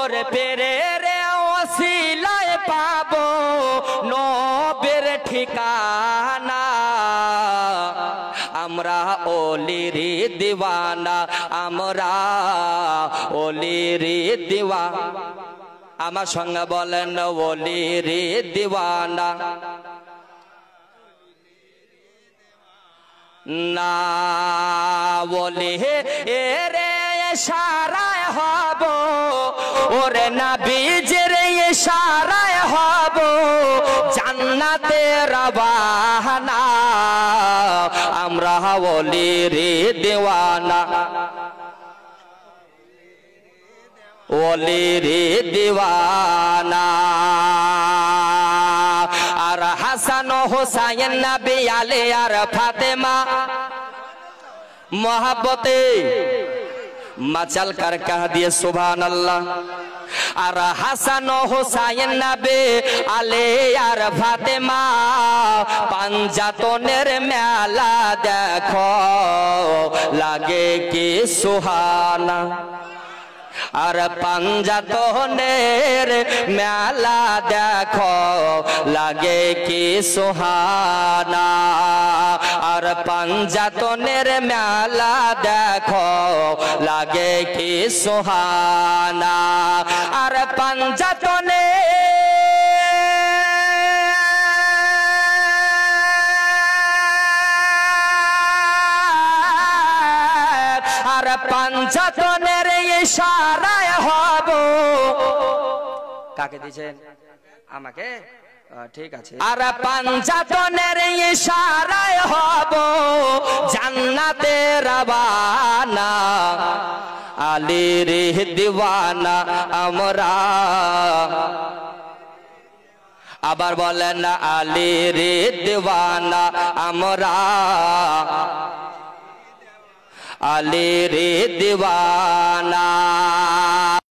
ওরে পেরে রে ওসিলায় পাবো নবের ঠিকানা আমরা ওলির দিওয়ানা আমরা ওলির দিওয়ানা আমার সঙ্গে বলেন ওলির দিওয়ানা না ওলি এরে ইশারায় হব ওরে নবীজির ইশারায় হব জান্নাতে রওয়ানা আমরা ওলির দিওয়ানা ওলির দিওয়ানা আর হাসান হুসাইন নবী আলী আর ফাতেমা मोहब्बते मचल कर कह दिए सुभान अल्लाह और हसन हुसैन नबी आले यार फातिमा पंजातोनेर मेला देखो लागे कि सुहाना और पंजातोनेर मेला देखो लागे कि सुहाना और पंजातोनेर मेला देखो लागे कि सुहाना और पंजातोने और पंजातोनेर इशाराय हब काके दिछेन आमाके ठीक আছে আর পাঞ্জাতনের ইশারায় হব জান্নাতে রওয়ানা আলীর দিওয়ানা আমরা আবার বলেন আলীর দিওয়ানা আমরা আলীর দিওয়ানা